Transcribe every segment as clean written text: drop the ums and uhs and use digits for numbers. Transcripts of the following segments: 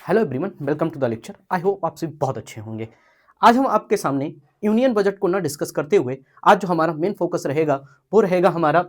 Hello everyone, welcome to the lecture. I hope आप सभी बहुत अच्छे होंगे। आज हम आपके सामने यूनियन बजट को ना डिस्कस करते हुए आज जो हमारा मेन फोकस रहेगा वो रहेगा हमारा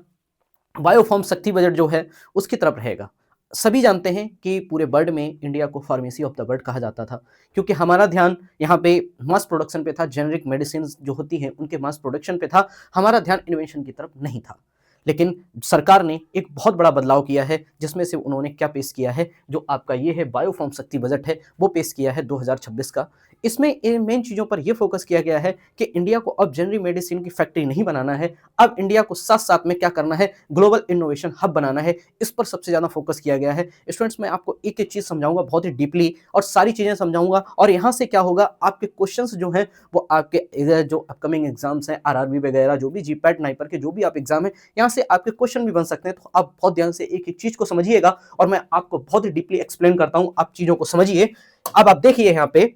बायोफॉर्म शक्ति बजट जो है उसकी तरफ रहेगा। सभी जानते हैं कि पूरे वर्ल्ड में इंडिया को फार्मेसी ऑफ द वर्ल्ड कहा जाता था, क्योंकि हमारा ध्यान यहाँ पे मास प्रोडक्शन पे था, जेनेरिक मेडिसिन जो होती हैं उनके मास प्रोडक्शन पे था। हमारा ध्यान इन्वेंशन की तरफ नहीं था। लेकिन सरकार ने एक बहुत बड़ा बदलाव किया है, जिसमें से उन्होंने क्या पेश किया है, जो आपका ये है बायोफॉर्म शक्ति बजट है, वो पेश किया है 2026 का। इसमें इन मेन चीज़ों पर यह फोकस किया गया है कि इंडिया को अब जनरल मेडिसिन की फैक्ट्री नहीं बनाना है, अब इंडिया को साथ साथ में क्या करना है, ग्लोबल इनोवेशन हब बनाना है। इस पर सबसे ज़्यादा फोकस किया गया है। स्टूडेंट्स, मैं आपको एक एक चीज़ समझाऊंगा बहुत ही डीपली और सारी चीज़ें समझाऊंगा, और यहाँ से क्या होगा, आपके क्वेश्चंस जो हैं वो आपके जो अपकमिंग एग्जाम्स हैं, आरआरबी वगैरह जो भी जीपैट नाइपर के जो भी आप एग्जाम है, यहाँ से आपके क्वेश्चन भी बन सकते हैं। तो आप बहुत ध्यान से एक एक चीज को समझिएगा और मैं आपको बहुत ही डीपली एक्सप्लेन करता हूं, आप चीजों को समझिए। अब आप देखिए यहाँ पे,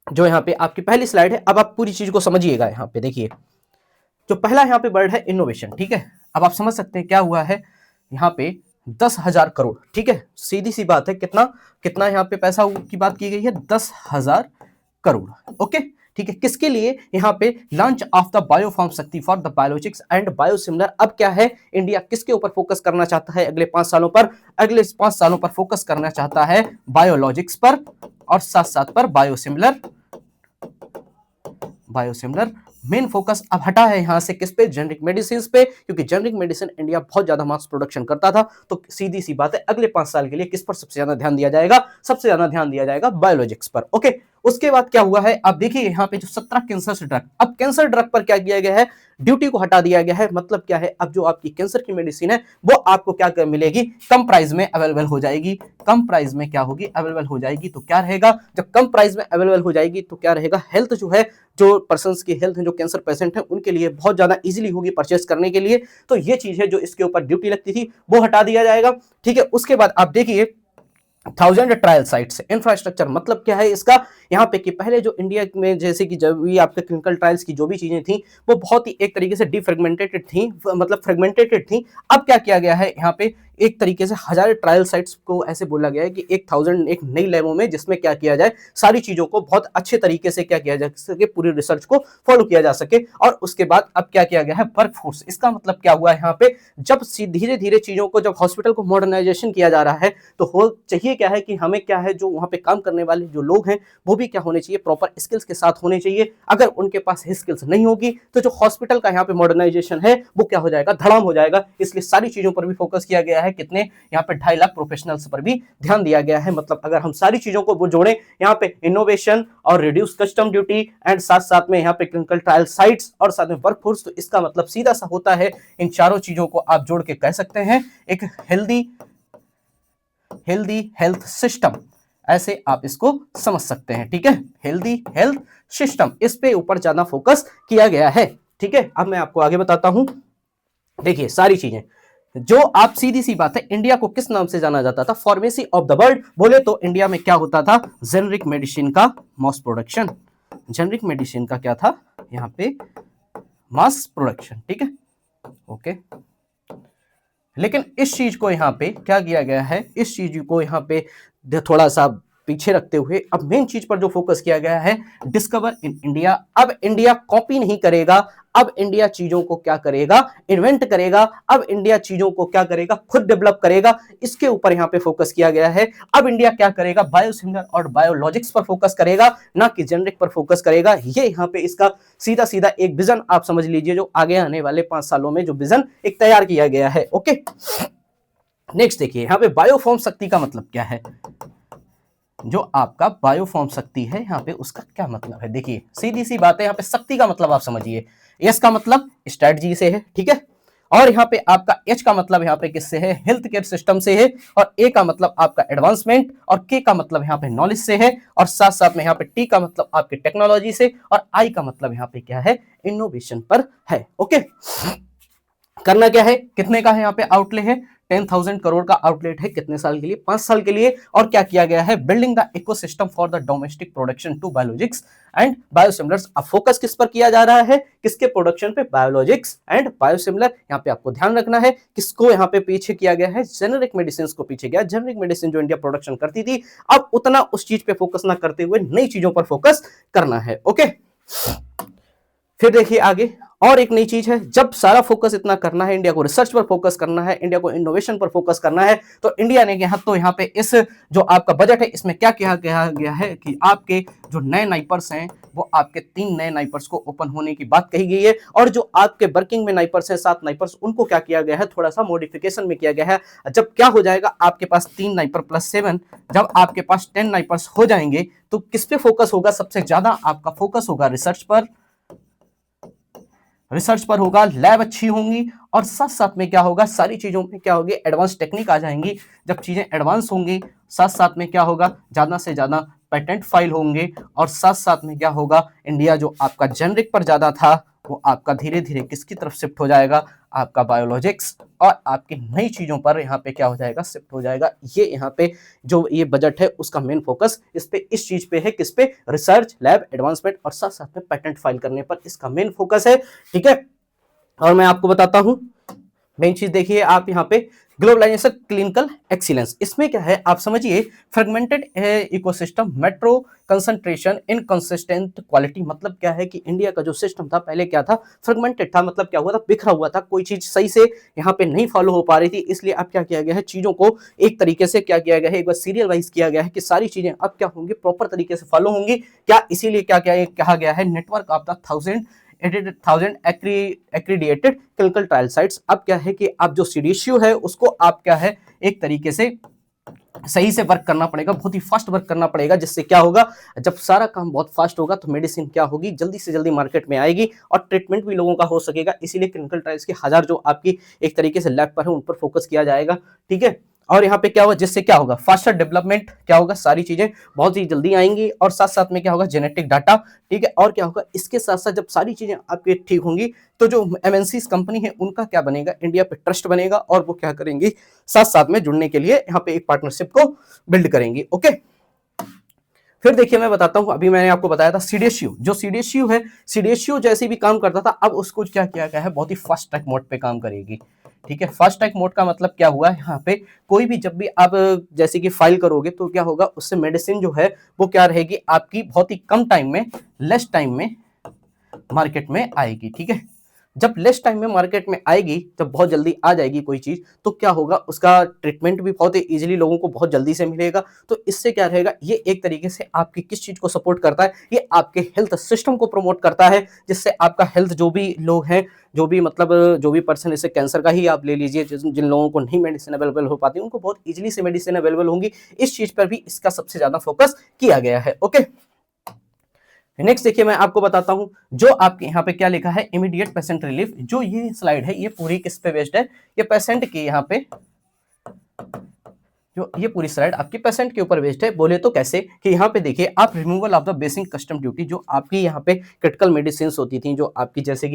जो यहाँ पे आपकी पहली स्लाइड है, अब आप पूरी चीज को समझिएगा। यहाँ पे देखिए, जो पहला यहाँ पे वर्ड है इनोवेशन, ठीक है। अब आप समझ सकते हैं क्या हुआ है यहाँ पे, 10,000 करोड़, ठीक है। सीधी सी बात है, कितना कितना यहाँ पे पैसा की बात की गई है, 10,000 करोड़, ओके, ठीक है। किसके लिए, यहाँ पे लॉन्च ऑफ द बायोफॉर्म शक्ति for the biologics and biosimilar. अब क्या है, इंडिया किसके ऊपर फोकस करना चाहता है अगले 5 सालों पर, अगले 5 सालों पर फोकस करना चाहता है बायोलॉजिक्स पर और साथ साथ पर बायोसिमिलर। मेन फोकस अब हटा है यहां से किस पे, जेनरिक मेडिसिन पे, क्योंकि जेनरिक मेडिसिन इंडिया बहुत ज्यादा मास प्रोडक्शन करता था। तो सीधी सी बात है, अगले 5 साल के लिए किस पर सबसे ज्यादा ध्यान दिया जाएगा, सबसे ज्यादा ध्यान दिया जाएगा बायोलॉजिक्स पर, ओके। उसके बाद क्या हुआ है, अब देखिए यहाँ पे जो 17 कैंसर ड्रग, अब कैंसर ड्रग पर क्या किया गया है, ड्यूटी को हटा दिया गया है। मतलब क्या है, अब जो आपकी कैंसर की मेडिसिन है वो आपको क्या मिलेगी, कम प्राइस में अवेलेबल हो जाएगी। कम प्राइस में क्या होगी, अवेलेबल हो जाएगी। तो क्या रहेगा, जब कम प्राइस में अवेलेबल हो जाएगी तो क्या रहेगा, हेल्थ जो है, जो पर्सन्स की हेल्थ है, जो कैंसर पेशेंट है, उनके लिए बहुत ज्यादा इजीली होगी परचेस करने के लिए। तो ये चीज है जो इसके ऊपर ड्यूटी लगती थी वो हटा दिया जाएगा, ठीक है। उसके बाद आप देखिए 1000 ट्रायल साइट्स इंफ्रास्ट्रक्चर, मतलब क्या है इसका, यहाँ पे कि पहले जो इंडिया में जैसे कि जब भी आपके क्लिनिकल ट्रायल्स की जो भी चीजें थी वो बहुत ही एक तरीके से डिफ्रेगमेंटेड थी, मतलब फ्रेगमेंटेड थी। अब क्या किया गया है, यहाँ पे एक तरीके से 1000 ट्रायल साइट्स को ऐसे बोला गया है कि 1000 एक नई लैबों में, जिसमें क्या किया जाए, सारी चीजों को बहुत अच्छे तरीके से क्या किया जा सके, पूरी रिसर्च को फॉलो किया जा सके। और उसके बाद अब क्या किया गया है, वर्कफोर्स। इसका मतलब क्या हुआ है, यहाँ पे जब धीरे धीरे चीजों को, जब हॉस्पिटल को मॉडर्नाइजेशन किया जा रहा है, तो हो चाहिए क्या है कि हमें क्या है, जो वहां पे काम करने वाले जो लोग हैं वो भी क्या होने चाहिए, प्रॉपर स्किल्स के साथ होने चाहिए। अगर उनके पास स्किल्स नहीं होगी तो जो हॉस्पिटल का यहाँ पे मॉडर्नाइजेशन है वो क्या हो जाएगा, धड़ाम हो जाएगा। इसलिए सारी चीजों पर भी फोकस किया गया है। कितने, यहाँ पे 2.5 लाख प्रोफेशनल्स पर भी ध्यान दिया गया है। मतलब अगर हम सारी चीजों को जोड़ें, यहाँ पे इनोवेशन और रिड्यूस कस्टम ड्यूटी एंड साथ साथ में यहाँ पे क्लिनिकल ट्रायल साइट्स और साथ में वर्कफोर्स, तो इसका मतलब सीधा सा होता है, इन चारों चीजों को आप जोड़ के कह सकते हैं एक हेल्दी हेल्थ सिस्टम, ऐसे आप इसको समझ सकते हैं, ठीक है। हेल्दी हेल्थ सिस्टम, इस पे ऊपर ज्यादा फोकस किया गया है, ठीक है। अब मैं आपको आगे बताता हूं। देखिए सारी चीजें जो आप, सीधी सी बात है, इंडिया को किस नाम से जाना जाता था, फार्मेसी ऑफ द वर्ल्ड बोले तो इंडिया में क्या होता था, जेनरिक मेडिसिन का मास प्रोडक्शन। जेनरिक मेडिसिन का क्या था, यहाँ पे मास प्रोडक्शन, ठीक है, ओके। लेकिन इस चीज को यहाँ पे क्या किया गया है, इस चीज को यहाँ पे थोड़ा सा पीछे रखते हुए अब मेन चीज पर जो फोकस किया गया है, डिस्कवर इन इंडिया। अब इंडिया कॉपी नहीं करेगा, अब इंडिया चीजों को क्या करेगा, इन्वेंट करेगा। अब इंडिया चीजों को क्या करेगा, खुद डेवलप करेगा। इसके ऊपर यहाँ पे फोकस किया गया है। अब इंडिया क्या करेगा, बायोसिमिलर और बायोलॉजिक्स पर फोकस करेगा, ना कि जेनरिक पर फोकस करेगा। ये यहाँ पे इसका सीधा सीधा एक विजन आप समझ लीजिए, जो आगे आने वाले 5 सालों में जो विजन एक तैयार किया गया है, ओके। नेक्स्ट देखिए, यहाँ पे बायोफॉर्म शक्ति का मतलब क्या है, जो आपका बायोफॉर्म शक्ति है यहाँ पे उसका क्या मतलब है। देखिए सीधी सी बात है, यहाँ पे शक्ति का मतलब आप समझिए, एस का मतलब स्ट्रेटजी से है, ठीक है। और यहाँ पे आपका एच का मतलब यहाँ पे किससे है, हेल्थ केयर सिस्टम से है। और ए का मतलब आपका एडवांसमेंट, और के का मतलब यहाँ पे नॉलेज से है। और साथ साथ में यहाँ पे टी का मतलब आपके टेक्नोलॉजी से, और आई का मतलब यहाँ पे क्या है, इनोवेशन पर है, ओके। करना क्या है, कितने का है यहाँ पे आउटले है, 10,000 करोड़ का आउटलेट है, कितने साल के लिए? 5 साल के लिए। और क्या किया गया है? Building the ecosystem for the domestic production to biologics and biosimilars. अब फोकस किस पर किया जा रहा है? किसके प्रोडक्शन पे? Biologics and biosimilar. यहाँ पे आपको ध्यान रखना है किसको यहाँ पे पीछे किया गया है? जेनेरिक मेडिसिन को पीछे गया। जेनेरिक मेडिसिन जो इंडिया प्रोडक्शन करती थी, अब उतना उस चीज पे फोकस ना करते हुए नई चीजों पर फोकस करना है। ओके, फिर देखिए आगे और एक नई चीज है, जब सारा फोकस इतना करना है, इंडिया को रिसर्च पर फोकस करना है, इंडिया को इनोवेशन पर फोकस करना है, तो इंडिया ने यहाँ पे इस जो आपका बजट है इसमें क्या किया गया है कि आपके जो नए नाइपर्स हैं वो आपके 3 नए नाइपर्स को ओपन होने की बात कही गई है, और जो आपके वर्किंग में नाइपर्स हैं 7 नाइपर्स, उनको क्या किया गया है? थोड़ा सा मॉडिफिकेशन में किया गया है। जब क्या हो जाएगा आपके पास 3 नाइपर प्लस 7, जब आपके पास 10 नाइपर्स हो जाएंगे तो किस पे फोकस होगा? सबसे ज्यादा आपका फोकस होगा रिसर्च पर, रिसर्च पर होगा, लैब अच्छी होंगी, और साथ साथ में क्या होगा? सारी चीजों में क्या होगी? एडवांस टेक्निक आ जाएंगी। जब चीजें एडवांस होंगी, साथ साथ में क्या होगा? ज्यादा से ज्यादा पेटेंट फाइल होंगे, और साथ साथ में क्या होगा? इंडिया जो आपका जेनरिक पर ज्यादा था वो आपका धीरे धीरे किसकी तरफ शिफ्ट हो जाएगा? आपका बायोलॉजिक्स और आपकी नई चीजों पर यहाँ पे क्या हो जाएगा? शिफ्ट हो जाएगा। ये यहाँ पे जो ये बजट है उसका मेन फोकस इस पे, इस चीज पे है। किस पे? रिसर्च, लैब, एडवांसमेंट और साथ साथ में पेटेंट फाइल करने पर इसका मेन फोकस है। ठीक है, और मैं आपको बताता हूं मेन चीज, देखिए आप यहाँ पे ग्लोबलाइजेशन, क्लिनिकल एक्सीलेंस, इसमें क्या है आप समझिए? Fragmented ecosystem, metro concentration, inconsistent quality. मतलब क्या है कि इंडिया का जो सिस्टम था पहले क्या था? फ्रेगमेंटेड था। मतलब क्या हुआ था? बिखरा हुआ था, कोई चीज सही से यहाँ पे नहीं फॉलो हो पा रही थी। इसलिए अब क्या किया गया है? चीजों को एक तरीके से क्या किया गया है? एक बार सीरियल वाइज किया गया है कि सारी चीजें अब क्या होंगी? प्रॉपर तरीके से फॉलो होंगी। क्या इसीलिए क्या क्या कहा गया है? Network of the 1000 accredited clinical trial sites. अब क्या है कि आप जो सीडीएसयू है उसको आप क्या है एक तरीके से सही से वर्क करना पड़ेगा, बहुत ही फास्ट वर्क करना पड़ेगा, जिससे क्या होगा? जब सारा काम बहुत फास्ट होगा तो मेडिसिन क्या होगी? जल्दी से जल्दी मार्केट में आएगी और ट्रीटमेंट भी लोगों का हो सकेगा। इसीलिए क्लिनिकल ट्रायल्स की 1000 जो आपकी एक तरीके से लैब पर है उन पर फोकस किया जाएगा। ठीक है, और यहाँ पे क्या होगा? जिससे क्या होगा? फास्टर डेवलपमेंट, क्या होगा? सारी चीजें बहुत ही जल्दी आएंगी, और साथ साथ में क्या होगा? Genetic data. ठीक है, और क्या होगा? इसके साथ साथ जब सारी चीजें आपके ठीक होंगी तो जो एमएनसी कंपनी है उनका क्या बनेगा? इंडिया पे ट्रस्ट बनेगा, और वो क्या करेंगी? साथ साथ में जुड़ने के लिए यहाँ पे एक पार्टनरशिप को बिल्ड करेंगी। ओके, फिर देखिए मैं बताता हूं, अभी मैंने आपको बताया था सीडीएसयू, जो सीडीएसयू है, सीडीएसयू जैसे भी काम करता था अब उसको क्या किया गया है? बहुत ही फास्ट ट्रैक मोड पे काम करेगी। ठीक है, फास्ट ट्रैक मोड का मतलब क्या हुआ? यहाँ पे कोई भी जब भी आप जैसे कि फाइल करोगे तो क्या होगा? उससे मेडिसिन जो है वो क्या रहेगी? आपकी बहुत ही कम टाइम में, लेस टाइम में मार्केट में आएगी। ठीक है, जब लेस टाइम में मार्केट में आएगी, जब बहुत जल्दी आ जाएगी कोई चीज, तो क्या होगा? उसका ट्रीटमेंट भी बहुत इजीली लोगों को बहुत जल्दी से मिलेगा। तो इससे क्या रहेगा? ये एक तरीके से आपकी किस चीज को सपोर्ट करता है? ये आपके हेल्थ सिस्टम को प्रमोट करता है, जिससे आपका हेल्थ, जो भी लोग हैं, जो भी मतलब जो भी पर्सन, इसे कैंसर का ही आप ले लीजिए, जिन लोगों को नहीं मेडिसिन अवेलेबल हो पाती उनको बहुत इजीली से मेडिसिन अवेलेबल होंगी। इस चीज पर भी इसका सबसे ज्यादा फोकस किया गया है। ओके, नेक्स्ट देखिए मैं आपको बताता हूं, जो आपके यहाँ पे क्या लिखा है? Immediate patient relief. जो ये स्लाइड है ये पूरी किस पे बेस्ड है? ये पेशेंट की यहाँ पे जो ये पूरी स्लाइड आपकी पेशेंट के ऊपर बेस्ड है। बोले तो कैसे कि यहाँ पे देखिए आप removal of the basic custom duty, जो आपकी यहाँ पे क्रिटिकल मेडिसिन होती थी, जो आपकी जैसे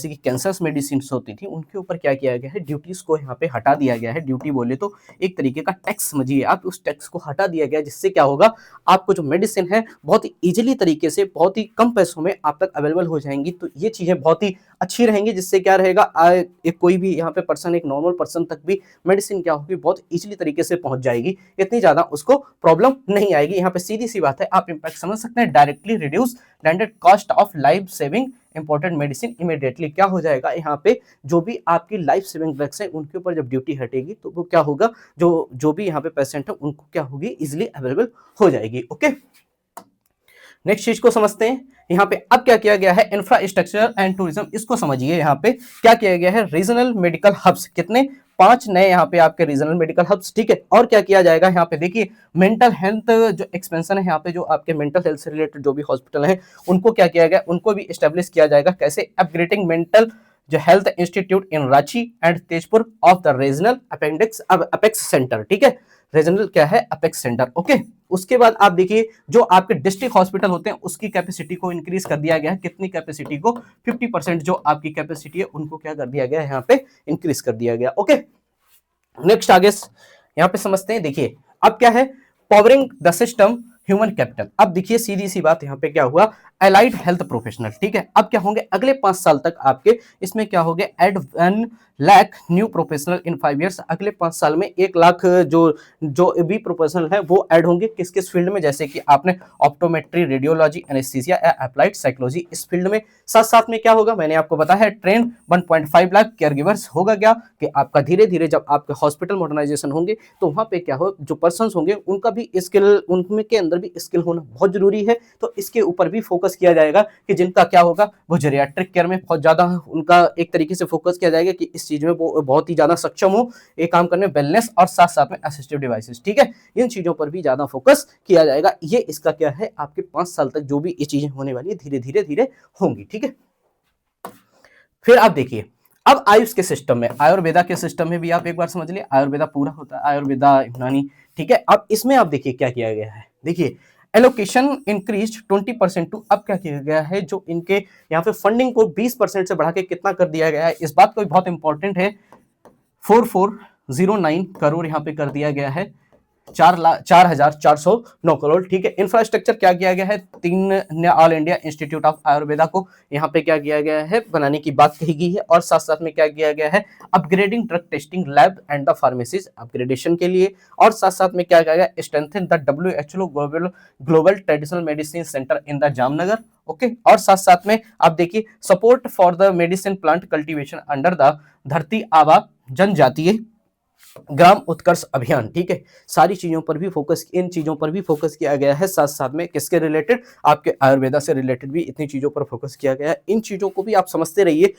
कि कैंसर्स मेडिसिन होती थी, उनके ऊपर क्या किया गया है? ड्यूटीज को यहाँ पे हटा दिया गया है। ड्यूटी बोले तो एक तरीके का टैक्स समझिए आप, उस टैक्स को हटा दिया गया, जिससे क्या होगा? आपको जो मेडिसिन है बहुत ही इजीली तरीके से, बहुत ही कम पैसों में आप तक अवेलेबल हो जाएंगी। तो ये चीजें बहुत ही अच्छी रहेंगी, जिससे क्या रहेगा? एक कोई भी यहाँ पे पर्सन, एक नॉर्मल पर्सन तक भी मेडिसिन क्या होगी? बहुत इजीली तरीके से पहुंच जाएगी, इतनी ज्यादा उसको प्रॉब्लम नहीं आएगी। यहाँ पे सीधी सी बात है, आप इंपैक्ट समझ सकते हैं। Directly reduce landed cost of life saving important medicine immediately. क्या हो जाएगा? यहाँ पे जो भी आपकी लाइफ सेविंग ड्रग्स है उनके ऊपर जब ड्यूटी हटेगी तो वो क्या होगा? जो भी यहाँ पे पेशेंट है उनको क्या होगी? इजिली अवेलेबल हो जाएगी। ओके, नेक्स्ट चीज को समझते हैं। यहाँ पे अब क्या किया गया है? इंफ्रास्ट्रक्चर एंड टूरिज्म, इसको समझिए। यहाँ पे क्या किया गया है? रीजनल मेडिकल हब्स, कितने? 5 नए यहाँ पे आपके रीजनल मेडिकल हब्स। ठीक है, और क्या किया जाएगा? यहाँ पे देखिए मेंटल हेल्थ जो एक्सपेंशन है, यहाँ पे जो आपके मेंटल हेल्थ से रिलेटेड जो भी हॉस्पिटल है उनको क्या किया गया? उनको भी स्टेब्लिश किया जाएगा। कैसे? अपग्रेडिंग मेंटल जो health institute in Ranchi and Tezpur of the regional apex centre. ठीक है, रीजनल क्या है? Apex centre. ओके, उसके बाद आप देखिए जो आपके डिस्ट्रिक्ट हॉस्पिटल होते हैं उसकी कैपेसिटी को इंक्रीज कर दिया गया है। कितनी कैपेसिटी को? 50% जो आपकी कैपेसिटी है उनको क्या कर दिया गया है? यहाँ पे इंक्रीज कर दिया गया। ओके, नेक्स्ट आगे यहाँ पे समझते हैं। देखिए अब क्या है, powering the system human capital. अब देखिए सीधी सी बात यहाँ पे क्या हुआ, एलाइड हेल्थ प्रोफेशनल, ठीक है। अब क्या होंगे अगले 5 साल तक आपके इसमें क्या होंगे, add 1 lakh new professional in 5 years. अगले 5 साल में 1 लाख जो जो भी प्रोफेशनल है वो ऐड होंगे किस किस फील्ड में, जैसे कि आपने ऑप्टोमेट्री, रेडियोलॉजी, एनेस्थीसिया या अप्लाइड साइकोलॉजी इस फील्ड में। साथ साथ में क्या होगा, मैंने आपको बताया है ट्रेन 1.5 लाख केयर गिवर्स। होगा क्या कि आपका धीरे धीरे जब आपके हॉस्पिटल मॉडर्नाइजेशन होंगे तो वहां पे क्या हो, जो पर्सन होंगे उनका भी स्किल, उनके के अंदर भी स्किल होना बहुत जरूरी है। तो इसके ऊपर भी फोकस किया जाएगा कि जिनका क्या होगा, वो जेरियाट्रिक केयर में बहुत ज्यादा उनका एक तरीके से फोकस किया जाएगा कि इस चीज में वो बहुत ही ज्यादा सक्षम हो ये काम करने, वेलनेस और साथ साथ में असिस्टिव डिवाइसेस, ठीक है। इन चीजों पर भी ज्यादा फोकस किया जाएगा। ये इसका क्या है, आपके 5 साल तक जो भी ये चीजें होने वाली है धीरे धीरे धीरे होंगी, ठीक है। फिर आप देखिए, अब आयुष के सिस्टम में, आयुर्वेदा के सिस्टम में भी आप एक बार समझ लिए, आयुर्वेदा पूरा होता है आयुर्वेदा यूनानी, ठीक है। अब इसमें आप देखिए क्या किया गया है, देखिए एलोकेशन इंक्रीज 20% टू, अब क्या किया गया है, जो इनके यहाँ पे फंडिंग को 20% से बढ़ा के कितना कर दिया गया है, इस बात को बहुत इंपॉर्टेंट है, 4409 करोड़ यहाँ पे कर दिया गया है, 4,409 करोड़, ठीक है। इंफ्रास्ट्रक्चर क्या किया गया है, 3 all India institute of Ayurveda को यहाँ पे क्या किया गया है, बनाने की बात कही गई है। और साथ साथ में क्या किया गया है, upgrading drug testing lab and the pharmacies upgradation के लिए। और साथ साथ में क्या किया गया, strengthen the WHO global traditional medicine centre in the Jamnagar, okay. और साथ साथ में आप देखिए support for the medicine plant cultivation under the धरती आबा जनजातीय ग्राम उत्कर्ष अभियान, ठीक है। सारी चीजों पर भी फोकस, इन चीजों पर भी फोकस किया गया है। साथ साथ में किसके रिलेटेड, आपके आयुर्वेदा से रिलेटेड भी इतनी चीजों पर फोकस किया गया है। इन चीजों को भी आप समझते रहिए,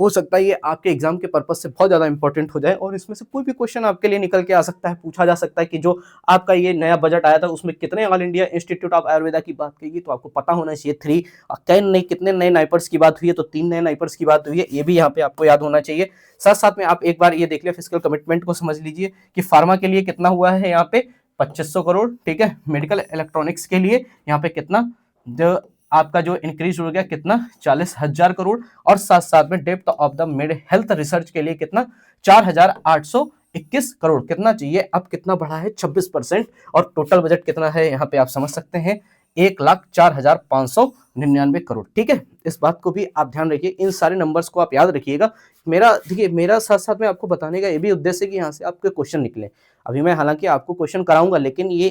हो सकता है ये आपके एग्जाम के पर्पज से बहुत ज्यादा इंपॉर्टेंट हो जाए और इसमें से कोई भी क्वेश्चन आपके लिए निकल के आ सकता है, पूछा जा सकता है कि जो आपका ये नया बजट आया था उसमें कितने all India institute of Ayurveda की बात की गई, तो आपको पता होना चाहिए 3, कितने नए नाइपर्स की बात हुई है, तो 3 नए नाइपर्स की बात हुई है, ये भी यहाँ पे आपको याद होना चाहिए। साथ साथ में आप एक बार ये देख लिया फिजिकल कमिटमेंट को समझ लीजिए कि फार्मा के लिए कितना हुआ है यहाँ पे 2500 करोड़, ठीक है। मेडिकल इलेक्ट्रॉनिक्स के लिए यहाँ पे कितना, जो आपका जो इंक्रीज हो गया कितना 40,000 करोड़। और साथ साथ में depth of the mid health research के लिए कितना 4,821 करोड़, कितना चाहिए, अब कितना बढ़ा है 26%। और टोटल बजट कितना है यहाँ पे आप समझ सकते हैं 1,04,599 करोड़, ठीक है। इस बात को भी आप ध्यान रखिए, इन सारे नंबर्स को आप याद रखिएगा। मेरा देखिए, मेरा साथ साथ में आपको बताने का ये भी उद्देश्य है कि यहाँ से आपके क्वेश्चन निकले। अभी मैं हालांकि आपको क्वेश्चन कराऊंगा, लेकिन ये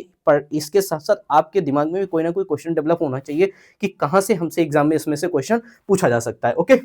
इसके साथ साथ आपके दिमाग में भी कोई ना कोई क्वेश्चन डेवलप होना चाहिए कि कहाँ से हमसे एग्जाम में इसमें से क्वेश्चन पूछा जा सकता है, ओके।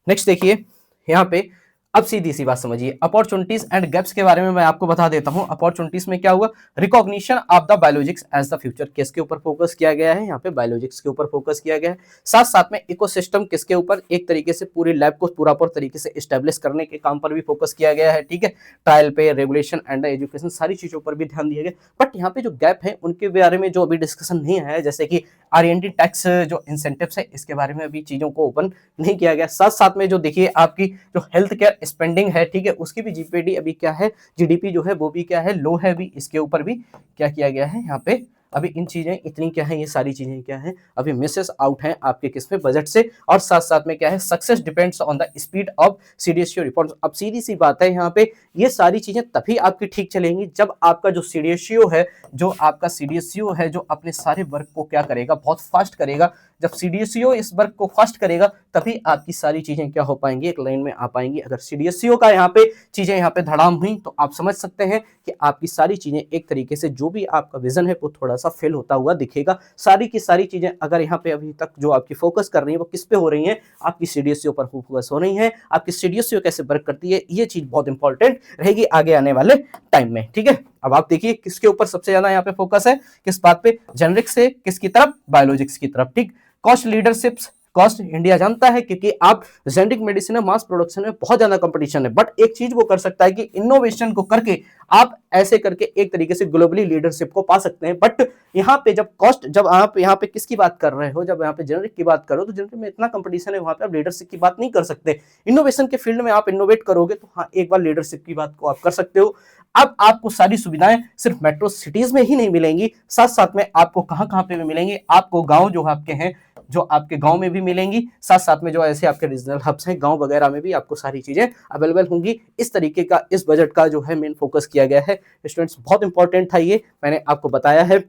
नेक्स्ट देखिए यहाँ पे, अब सीधी सी बात समझिए, अपॉर्चुनिटीज एंड गैप्स के बारे में मैं आपको बता देता हूं। अपॉर्चुनिटीज में क्या हुआ, recognition of the biologics as the future, किसके ऊपर फोकस किया गया है, यहाँ पे बायोलॉजिक्स के ऊपर फोकस किया गया है। साथ साथ में इकोसिस्टम किसके ऊपर, एक तरीके से पूरी लैब को पूरा तरीके से एस्टेब्लिश करने के काम पर भी फोकस किया गया है, ठीक है। ट्रायल पे, रेगुलेशन एंड एजुकेशन, सारी चीजों पर भी ध्यान दिया गया। बट यहाँ पे जो गैप है उनके बारे में जो अभी डिस्कशन नहीं है, जैसे कि R&D टैक्स जो इंसेंटिव्स है इसके बारे में अभी चीजों को ओपन नहीं किया गया। साथ साथ में जो देखिए आपकी जो हेल्थ केयर स्पेंडिंग है, ठीक है, उसकी भी जीपीडी अभी क्या है, जीडीपी जो है वो भी क्या है, लो है भी, इसके ऊपर भी क्या किया गया है यहाँ पे। अभी इन चीजें इतनी क्या है, ये सारी चीजें क्या है अभी मिसेस आउट हैं आपके किसमें, बजट से। और साथ साथ में क्या है, success depends on the speed of CDSU reforms. अब सीधी सी बात है यहाँ पे, ये सारी चीजें तभी आपकी ठीक चलेंगी जब आपका जो सीडीएसयू है, जो आपका सीडीएसयू है जो अपने सारे वर्क को क्या करेगा, बहुत फास्ट करेगा। जब सीडीएसयू इस वर्क को फास्ट करेगा तभी आपकी सारी चीजें क्या हो पाएंगी, एक लाइन में आ पाएंगी। अगर सीडीएसयू का यहाँ पे चीजें यहाँ पे धड़ाम हुई तो आप समझ सकते हैं कि आपकी सारी चीजें एक तरीके से जो भी आपका विजन है वो थोड़ा सा फेल होता हुआ दिखेगा। सारी की सारी चीजें अगर यहाँ पे अभी तक जो आपकी फोकस कर रही है वो किस पे हो रही है, आपकी सीडीएसयू पर फोकस हो रही है। आपकी सीडीएसयू कैसे वर्क करती है, ये चीज बहुत इंपॉर्टेंट रहेगी आगे आने वाले टाइम में, ठीक है। अब आप देखिए किसके ऊपर सबसे ज्यादा यहाँ पे फोकस है, किस बात पे, जेनरिक से किसकी तरफ, बायोलॉजिक्स की तरफ, ठीक। कॉस्ट लीडरशिप्स, कॉस्ट इंडिया जानता है क्योंकि आप जेनेरिक मेडिसिन में मास प्रोडक्शन में बहुत ज्यादा कंपटीशन है। बट एक चीज वो कर सकता है कि इनोवेशन को करके आप ऐसे करके एक तरीके से ग्लोबली लीडरशिप को पा सकते हैं। बट यहाँ पे जब कॉस्ट, जब आप यहाँ पे किसकी बात कर रहे हो, जब यहाँ पे जेनेरिक की बात करो तो जेनेरिक में इतना कंपटीशन है, वहां पे आप लीडरशिप की बात नहीं कर सकते। इनोवेशन के फील्ड में आप इनोवेट करोगे तो हाँ एक बार लीडरशिप की बात को आप कर सकते हो। अब आपको सारी सुविधाएं सिर्फ मेट्रो सिटीज में ही नहीं मिलेंगी, साथ साथ में आपको कहां कहां पे भी मिलेंगी, आपको गांव जो आपके हैं जो आपके गांव में भी मिलेंगी, साथ साथ में जो ऐसे आपके रीजनल हब्स हैं गांव वगैरह में भी आपको सारी चीजें अवेलेबल होंगी। इस तरीके का इस बजट का जो है मेन फोकस किया गया है। स्टूडेंट्स बहुत इंपॉर्टेंट था, ये मैंने आपको बताया है।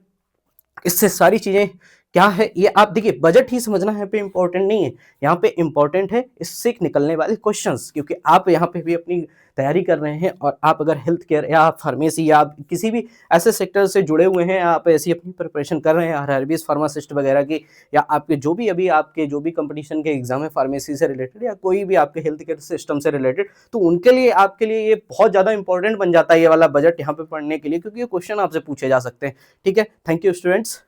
इससे सारी चीजें क्या है ये आप देखिए, बजट ही समझना यहाँ पे इंपॉर्टेंट नहीं है, यहाँ पे इंपॉर्टेंट है इससे निकलने वाले क्वेश्चंस, क्योंकि आप यहाँ पे भी अपनी तैयारी कर रहे हैं और आप अगर हेल्थ केयर या फार्मेसी या आप किसी भी ऐसे सेक्टर से जुड़े हुए हैं, आप ऐसी अपनी प्रिपरेशन कर रहे हैं आरआरबीएस फार्मासिस्ट वगैरह की, या आपके जो भी अभी आपके जो भी कंपटीशन के एग्जाम है फार्मेसी से रिलेटेड या कोई भी आपके हेल्थ केयर सिस्टम से रिलेटेड, तो उनके लिए आपके लिए ये बहुत ज़्यादा इंपॉर्टेंट बन जाता है ये वाला बजट यहाँ पे पढ़ने के लिए, क्योंकि ये क्वेश्चन आपसे पूछे जा सकते हैं। ठीक है, थैंक यू स्टूडेंट्स।